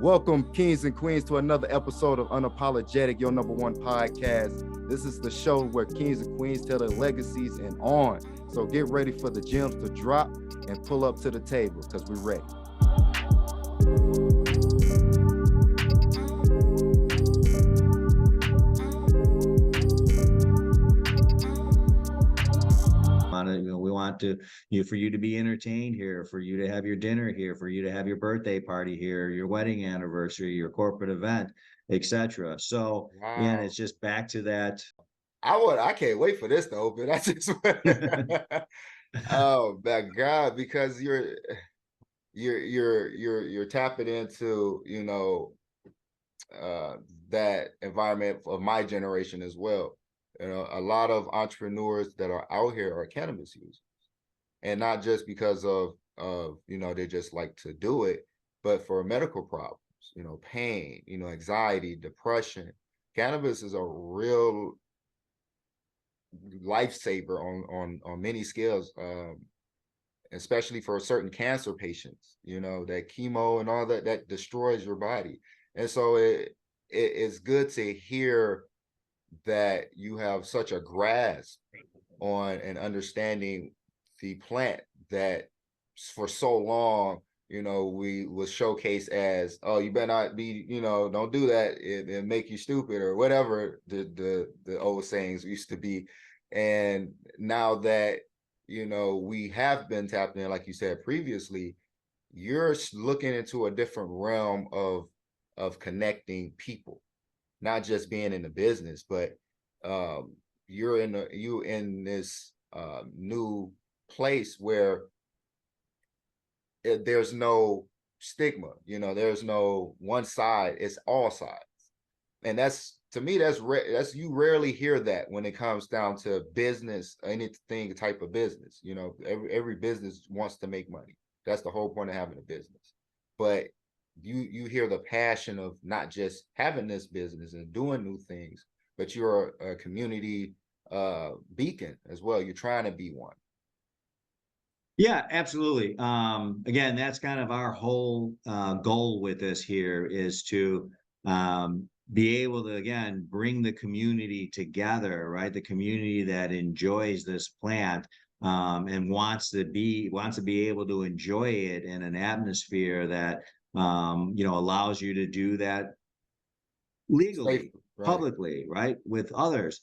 Welcome, kings and queens, to another episode of Unapologetic, your number one podcast. This is the show where kings and queens tell their legacies and on. So get ready for the gems to drop and pull up to the table because we're ready. We want for you to be entertained here, for you to have your dinner here, for you to have your birthday party here, your wedding anniversary, your corporate event, etc. So, and it's just back to that. I can't wait for this to open. I just oh my God, because you're tapping into, that environment of my generation as well. A lot of entrepreneurs that are out here are cannabis users, and not just because of they just like to do it, but for medical problems, pain, anxiety, depression. Cannabis is a real lifesaver on many scales, especially for certain cancer patients. That chemo and all that destroys your body, and so it's good to hear that you have such a grasp on and understanding the plant that for so long, we was showcased as, oh, you better not be, don't do that, it make you stupid or whatever the old sayings used to be. And now that, we have been tapped in, like you said previously, you're looking into a different realm of connecting people, not just being in the business, but you're in this new place where there's no stigma, there's no one side, it's all sides. And that's, to me, that's you rarely hear that when it comes down to business, anything type of business. Every business wants to make money. That's the whole point of having a business. But you hear the passion of not just having this business and doing new things, but you're a community beacon as well. You're trying to be one. Yeah, absolutely. Again, that's kind of our whole goal with this here, is to be able to, again, bring the community together, right? The community that enjoys this plant and wants to be able to enjoy it in an atmosphere that allows you to do that legally, Safe, right? publicly, right, with others.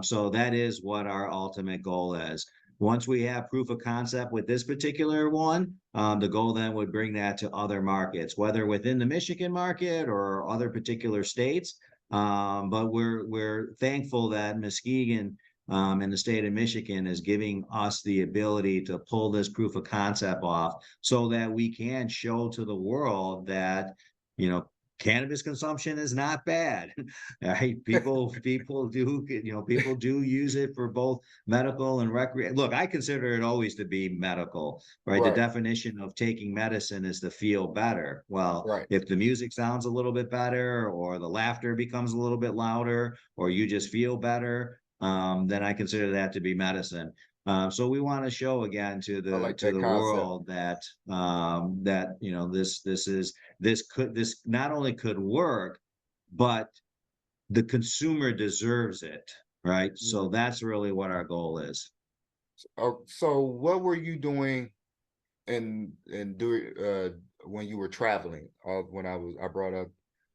So that is what our ultimate goal is. Once we have proof of concept with this particular one, the goal then would bring that to other markets, whether within the Michigan market or other particular states. But we're thankful that Muskegon and the state of Michigan is giving us the ability to pull this proof of concept off, so that we can show to the world that, cannabis consumption is not bad. Right? People do use it for both medical and recreation. Look, I consider it always to be medical, right? The definition of taking medicine is to feel better. Well, if the music sounds a little bit better, or the laughter becomes a little bit louder, or you just feel better, then I consider that to be medicine. So we want to show again to the world that this not only could work, but the consumer deserves it, right? So that's really what our goal is. So what were you doing and doing when you were traveling? When I brought up,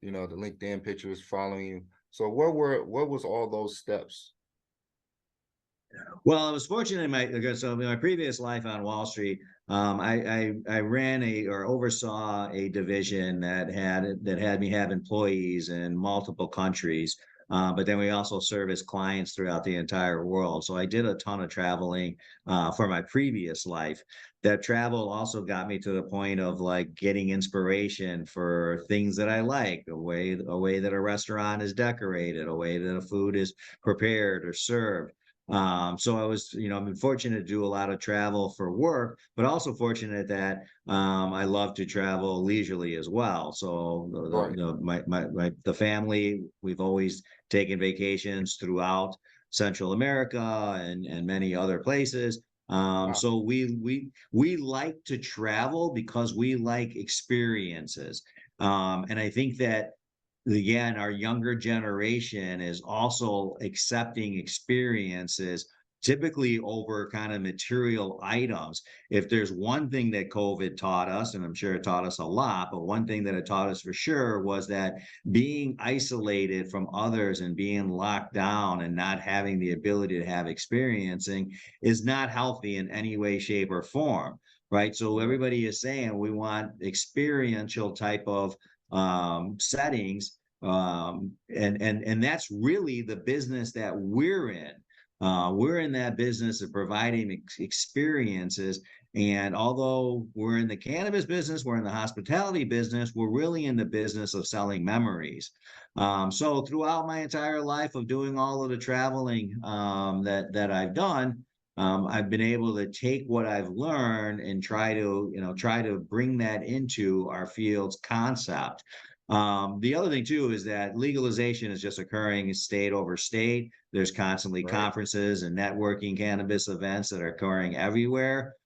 the LinkedIn pictures following you. So what was all those steps? Well, I was fortunate in my previous life on Wall Street. I ran or oversaw a division that had me have employees in multiple countries. But then we also service clients throughout the entire world. So I did a ton of traveling for my previous life. That travel also got me to the point of like getting inspiration for things that I like, a way that a restaurant is decorated, a way that a food is prepared or served. So I've been fortunate to do a lot of travel for work, but also fortunate that I love to travel leisurely as well. So the family, we've always taken vacations throughout Central America and many other places. So we like to travel because we like experiences. And I think that, again, our younger generation is also accepting experiences typically over kind of material items. If there's one thing that COVID taught us, and I'm sure it taught us a lot, but one thing that it taught us for sure was that being isolated from others and being locked down and not having the ability to have experiencing is not healthy in any way, shape, or form. Right. So everybody is saying we want experiential type of settings, and that's really the business that we're in. We're in that business of providing experiences, and although we're in the cannabis business, we're in the hospitality business, we're really in the business of selling memories. So throughout my entire life of doing all of the traveling that I've done, I've been able to take what I've learned and try to bring that into our Fields concept. The other thing too is that legalization is just occurring state over state. There's constantly Right. conferences and networking cannabis events that are occurring everywhere.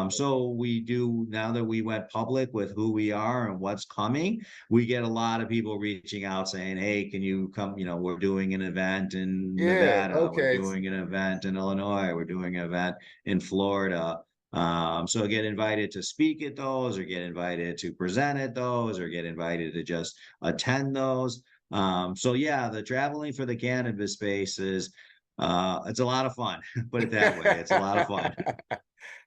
So we do, now that we went public with who we are and what's coming, we get a lot of people reaching out saying, hey, can you come? We're doing an event in Yeah. Nevada, we're Okay. doing an event in Illinois, we're doing an event in Florida. So get invited to speak at those, or get invited to present at those, or get invited to just attend those. So yeah, the traveling for the cannabis space is it's a lot of fun. Put it that way. It's a lot of fun.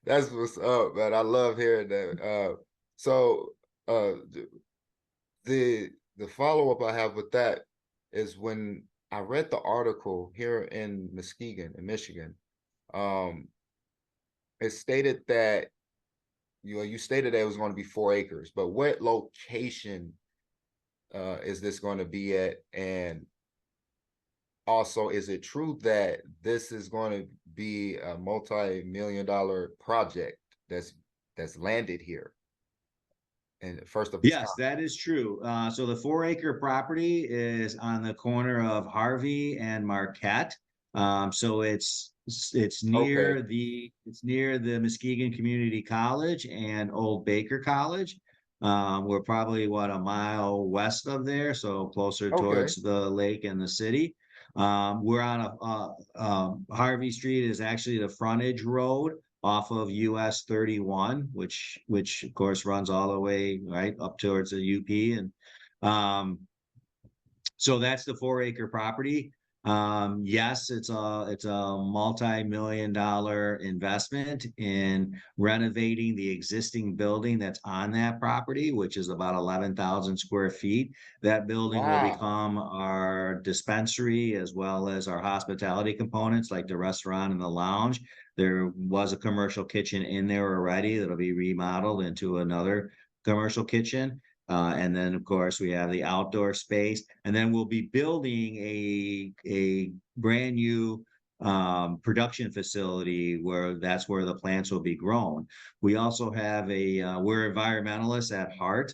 That's what's up, man. I love hearing that. So uh the follow-up I have with that is when I read the article here in Muskegon, in Michigan, um, it stated that you stated that it was going to be 4 acres, but what location is this going to be at? And also, is it true that this is going to be a multi-million-dollar project that's landed here and first of its kind? Yes, that is true. So the 4 acre property is on the corner of Harvey and Marquette. So it's Okay, near the Muskegon Community College and Old Baker College. We're probably a mile west of there, so closer okay, towards the lake and the city. We're on Harvey Street is actually the frontage road off of US 31, which of course runs all the way right up towards the UP. And um, so that's the 4 acre property. Yes, it's a multi-million-dollar investment in renovating the existing building that's on that property, which is about 11,000 square feet. That building will wow, become our dispensary as well as our hospitality components, like the restaurant and the lounge. There was a commercial kitchen in there already that'll be remodeled into another commercial kitchen. And then, of course, we have the outdoor space, and then we'll be building a brand new production facility where that's where the plants will be grown. We also have we're environmentalists at heart,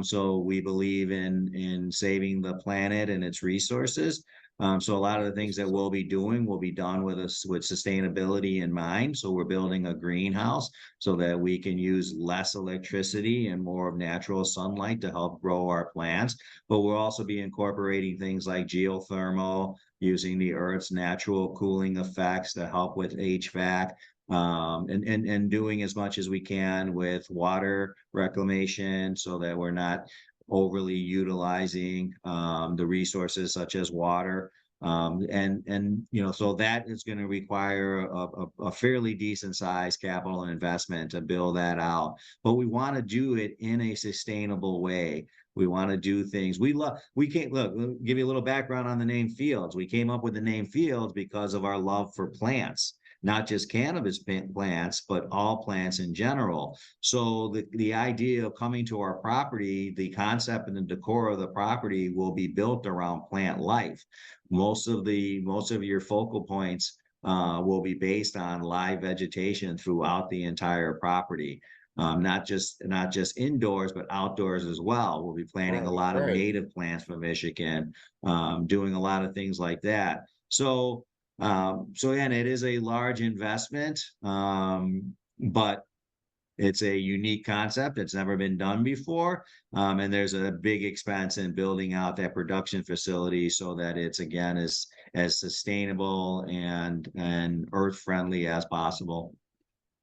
so we believe in saving the planet and its resources. So a lot of the things that's that what's up. we'll be doing will be done with us with sustainability in mind. So we're building a greenhouse so that we can use less electricity and more of natural sunlight to help grow our plants. But we'll also be incorporating things like geothermal, using the Earth's natural cooling effects to help with HVAC, and doing as much as we can with water reclamation so that we're not overly utilizing the resources such as water. So that is going to require a fairly decent size capital investment to build that out. But we want to do it in a sustainable way. We want to do things we can't look, give you a little background on the name Fields. We came up with the name Fields because of our love for plants, not just cannabis plants, but all plants in general. So the idea of coming to our property, the concept and the decor of the property will be built around plant life. Most of your focal points will be based on live vegetation throughout the entire property. Not just indoors, but outdoors as well. We'll be planting a Right, lot of right. native plants from Michigan, doing a lot of things like that. So again, it is a large investment, but it's a unique concept. It's never been done before. And there's a big expense in building out that production facility so that it's again as sustainable and earth friendly as possible.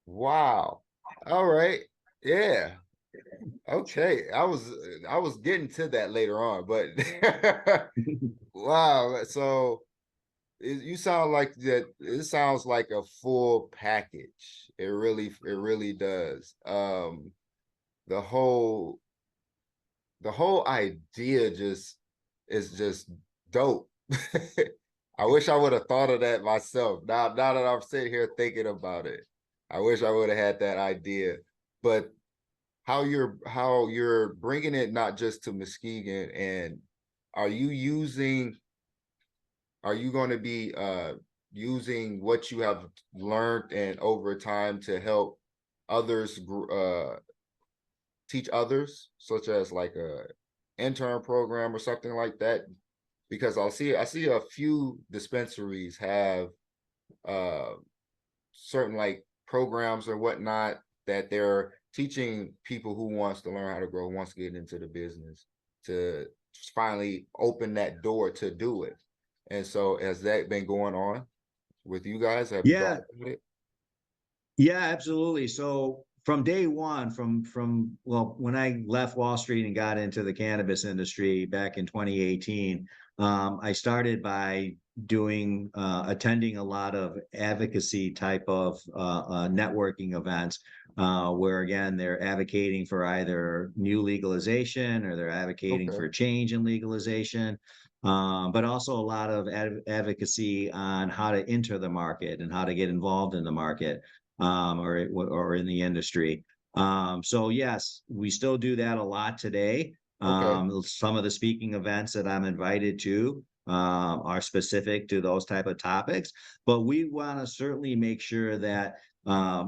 Wow. All right. Yeah. Okay. I was getting to that later on, but wow. So you sound like that. It sounds like a full package. It really does. The whole, the whole idea just is just dope. I wish I would have thought of that myself. Now that I'm sitting here thinking about it, I wish I would have had that idea. But how you're bringing it not just to Muskegon, and are you using are you going to be using what you have learned and over time to help others teach others, such as like a intern program or something like that? Because I see a few dispensaries have uh certain like programs or whatnot that they're teaching people who wants to learn how to grow, wants to get into the business, to finally open that door to do it. And so has that been going on with you guys? Have you thought Yeah, about it? yeah, absolutely. So from day one, from well, when I left Wall Street and got into the cannabis industry back in 2018, I started by doing attending a lot of advocacy type of networking events, where again they're advocating for either new legalization or they're advocating Okay. for change in legalization. But also a lot of advocacy on how to enter the market and how to get involved in the market, or in the industry. So yes, we still do that a lot today. Okay. Some of the speaking events that I'm invited to are specific to those type of topics, but we want to certainly make sure that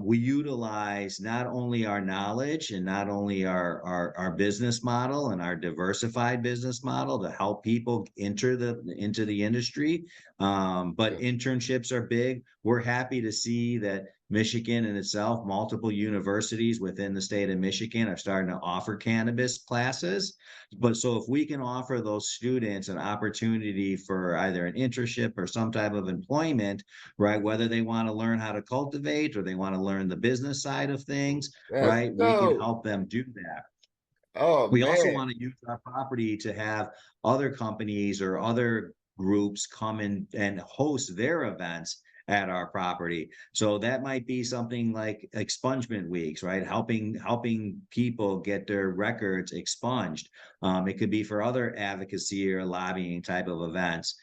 we utilize not only our knowledge and not only our business model and our diversified business model to help people enter into the industry, but Yeah. internships are big. We're happy to see that Michigan in itself, multiple universities within the state of Michigan are starting to offer cannabis classes. But so if we can offer those students an opportunity for either an internship or some type of employment, right, whether they want to learn how to cultivate or they want to learn the business side of things, That's right, we can dope. help them do that. Oh We also man. want to use our property to have other companies or other groups come in and host their events at our property. So that might be something like expungement weeks, right? Helping people get their records expunged. It could be for other advocacy or lobbying type of events.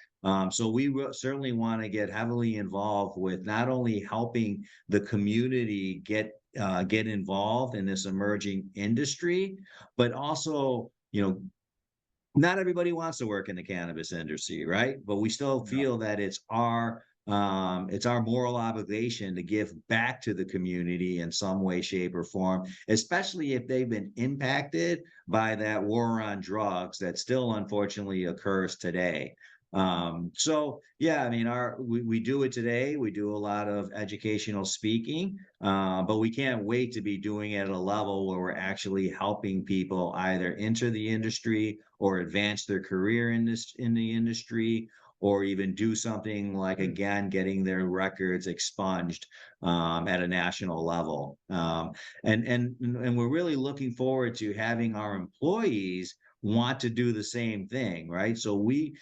So we certainly want to get heavily involved with not only helping the community get involved in this emerging industry, but also, not everybody wants to work in the cannabis industry, right? But we still Yeah. feel that it's our moral obligation to give back to the community in some way, shape, or form, especially if they've been impacted by that war on drugs that still unfortunately occurs today. So yeah, I mean, we do it today. We do a lot of educational speaking, but we can't wait to be doing it at a level where we're actually helping people either enter the industry or advance their career in the industry, or even do something like again getting their records expunged at a national level. And we're really looking forward to having our employees want to do the same thing, right? So we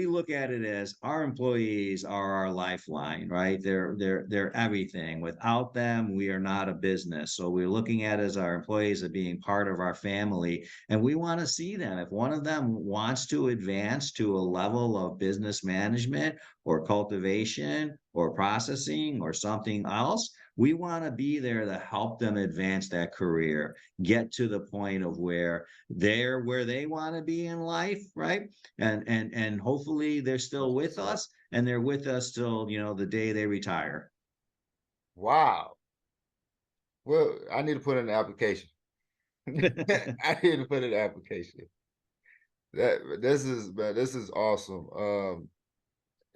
look at it as our employees are our lifeline, right? They're everything. Without them, we are not a business. So we're looking at as our employees as being part of our family, and we want to see them. If one of them wants to advance to a level of business management or cultivation or processing or something else, we want to be there to help them advance that career, get to the point of where they're where they want to be in life, right? And hopefully they're still That's with what's up. us, and they're with us till the day they retire. Wow. Well, I need to put in an application. I need to put in an application. This is awesome.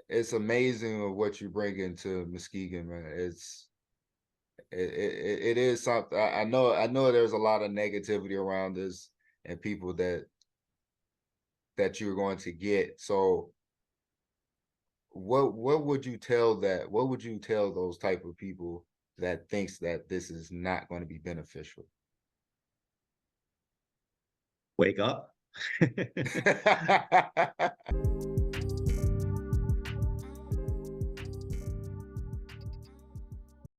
It's amazing what you bring into Muskegon, man. It is something. I know there's a lot of negativity around this and people that you're going to get. So what would you tell what would you tell those type of people that thinks that this is not going to be beneficial? Wake up.